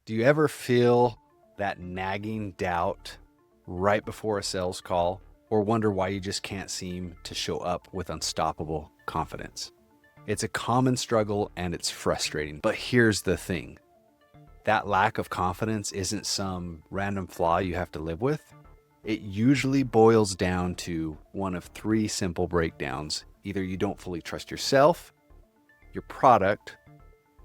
Do you ever feel that nagging doubt right before a sales call, or wonder why you just can't seem to show up with unstoppable confidence? It's a common struggle and it's frustrating. But here's the thing. That lack of confidence isn't some random flaw you have to live with. It usually boils down to one of three simple breakdowns. Either you don't fully trust yourself, your product,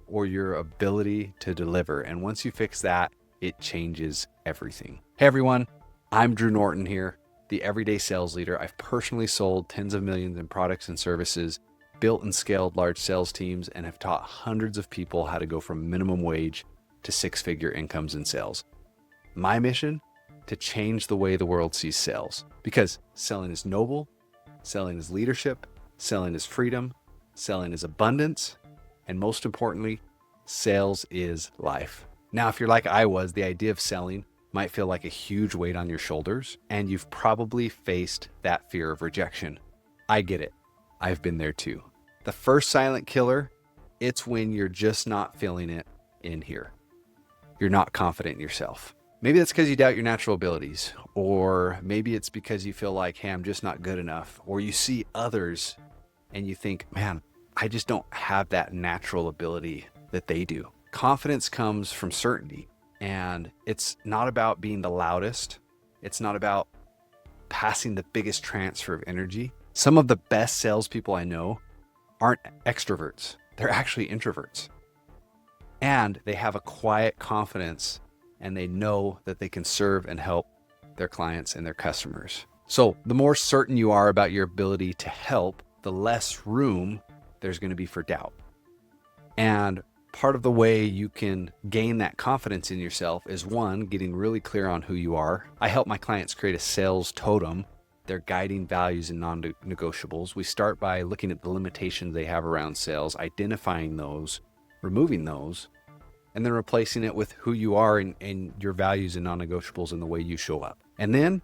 or your ability to deliver. And once you fix that, it changes everything. Hey everyone, I'm Drew Norton here, the everyday sales leader. I've personally sold tens of millions in products and services, built and scaled large sales teams, and have taught hundreds of people how to go from minimum wage to six-figure incomes in sales. My mission? To change the way the world sees sales. Because selling is noble, selling is leadership, selling is freedom, selling is abundance, and most importantly, sales is life. Now, if you're like I was, the idea of selling might feel like a huge weight on your shoulders, and you've probably faced that fear of rejection. I get it. I've been there too. The first silent killer, it's when you're just not feeling it in here. You're not confident in yourself. Maybe that's because you doubt your natural abilities, or maybe it's because you feel like, hey, I'm just not good enough, or you see others and you think, man, I just don't have that natural ability that they do. Confidence comes from certainty, and it's not about being the loudest. It's not about passing the biggest transfer of energy. Some of the best salespeople I know aren't extroverts. They're actually introverts. And they have a quiet confidence, and they know that they can serve and help their clients and their customers. So the more certain you are about your ability to help, the less room there's going to be for doubt. And part of the way you can gain that confidence in yourself is, one, getting really clear on who you are. I help my clients create a sales totem, their guiding values and non-negotiables. We start by looking at the limitations they have around sales, identifying those, removing those, and then replacing it with who you are and your values and non-negotiables and the way you show up. And then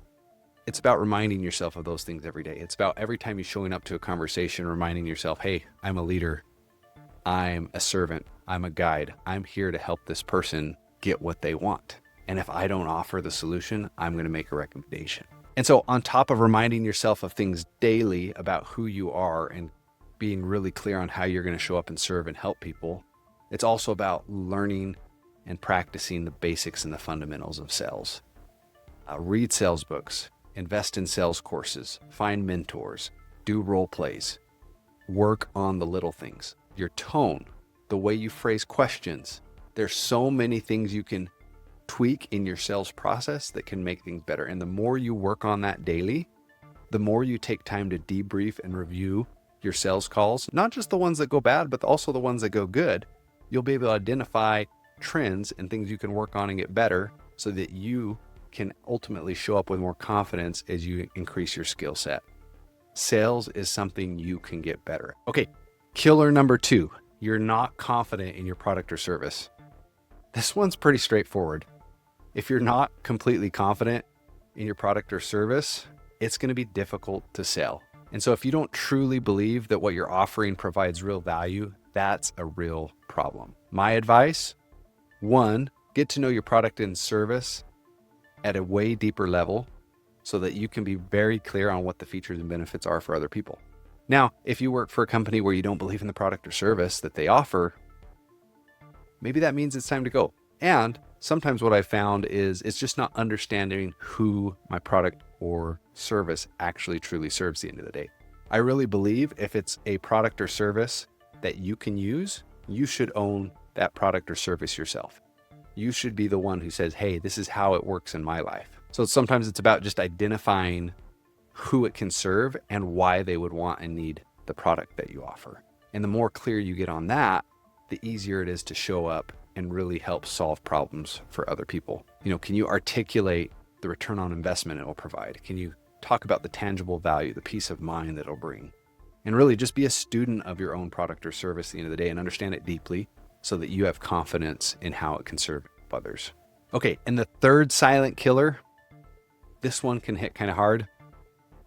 it's about reminding yourself of those things every day. It's about every time you're showing up to a conversation, reminding yourself, hey, I'm a leader. I'm a servant. I'm a guide. I'm here to help this person get what they want. And if I don't offer the solution, I'm going to make a recommendation. And so on top of reminding yourself of things daily about who you are and being really clear on how you're going to show up and serve and help people, it's also about learning and practicing the basics and the fundamentals of sales. Read sales books, invest in sales courses, find mentors, do role plays, work on the little things, your tone, the way you phrase questions. There's so many things you can tweak in your sales process that can make things better. And the more you work on that daily, the more you take time to debrief and review your sales calls, not just the ones that go bad, but also the ones that go good. You'll be able to identify trends and things you can work on and get better so that you can ultimately show up with more confidence as you increase your skill set. Sales is something you can get better at. Okay, killer number 2, you're not confident in your product or service. This one's pretty straightforward. If you're not completely confident in your product or service, it's going to be difficult to sell. And so if you don't truly believe that what you're offering provides real value, that's a real problem. My advice, 1, get to know your product and service at a way deeper level so that you can be very clear on what the features and benefits are for other people. Now, if you work for a company where you don't believe in the product or service that they offer, maybe that means it's time to go. And sometimes what I found is it's just not understanding who my product or service actually truly serves at the end of the day. I really believe if it's a product or service that you can use, you should own that product or service yourself. You should be the one who says, hey, this is how it works in my life. So sometimes it's about just identifying who it can serve and why they would want and need the product that you offer. And the more clear you get on that, the easier it is to show up and really help solve problems for other people. Can you articulate the return on investment it will provide? Can you talk about the tangible value, the peace of mind that it'll bring? And really just be a student of your own product or service at the end of the day and understand it deeply so that you have confidence in how it can serve others. Okay, and the third silent killer, this one can hit kind of hard.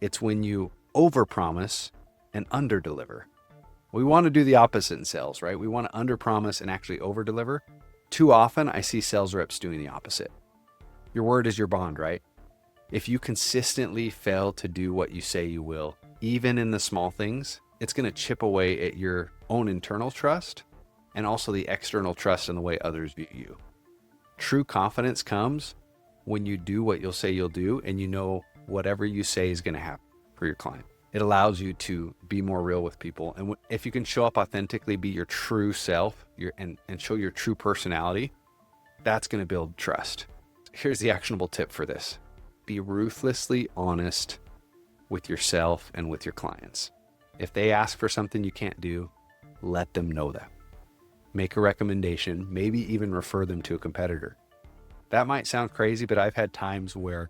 It's when you overpromise and underdeliver. We want to do the opposite in sales, right? We want to underpromise and actually overdeliver. Too often, I see sales reps doing the opposite. Your word is your bond, right? If you consistently fail to do what you say you will, even in the small things, it's going to chip away at your own internal trust and also the external trust in the way others view you. True confidence comes when you do what you'll say you'll do and you know whatever you say is going to happen for your client. It allows you to be more real with people. And if you can show up authentically, be your true self and show your true personality, that's going to build trust. Here's the actionable tip for this. Be ruthlessly honest with yourself and with your clients. If they ask for something you can't do, let them know that. Make a recommendation, maybe even refer them to a competitor. That might sound crazy, but I've had times where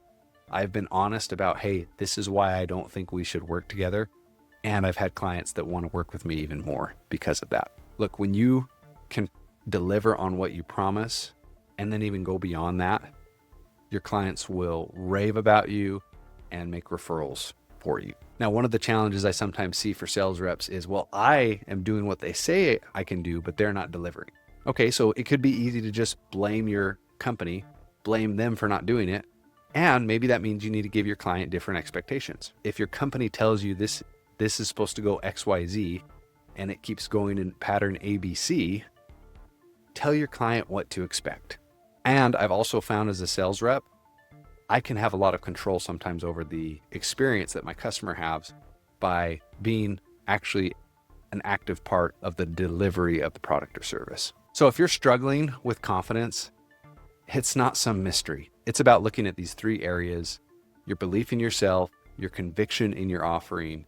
I've been honest about, hey, this is why I don't think we should work together. And I've had clients that want to work with me even more because of that. Look, when you can deliver on what you promise and then even go beyond that, your clients will rave about you and make referrals for you. Now, one of the challenges I sometimes see for sales reps is, well, I am doing what they say I can do, but they're not delivering. Okay, so it could be easy to just blame your company, blame them for not doing it. And maybe that means you need to give your client different expectations. If your company tells you this is supposed to go XYZ and it keeps going in pattern ABC, tell your client what to expect. And I've also found as a sales rep, I can have a lot of control sometimes over the experience that my customer has by being actually an active part of the delivery of the product or service. So if you're struggling with confidence, it's not some mystery. It's about looking at these three areas: your belief in yourself, your conviction in your offering,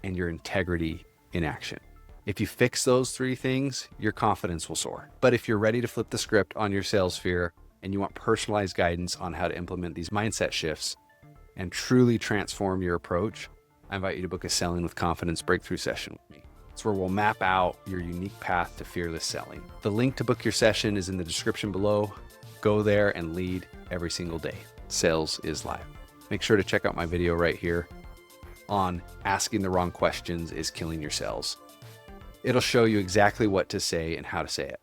and your integrity in action. If you fix those three things, your confidence will soar. But if you're ready to flip the script on your sales fear and you want personalized guidance on how to implement these mindset shifts and truly transform your approach, I invite you to book a Selling with Confidence breakthrough session with me. It's where we'll map out your unique path to fearless selling. The link to book your session is in the description below. Go there and lead every single day. Sales is live. Make sure to check out my video right here on asking the wrong questions is killing your sales. It'll show you exactly what to say and how to say it.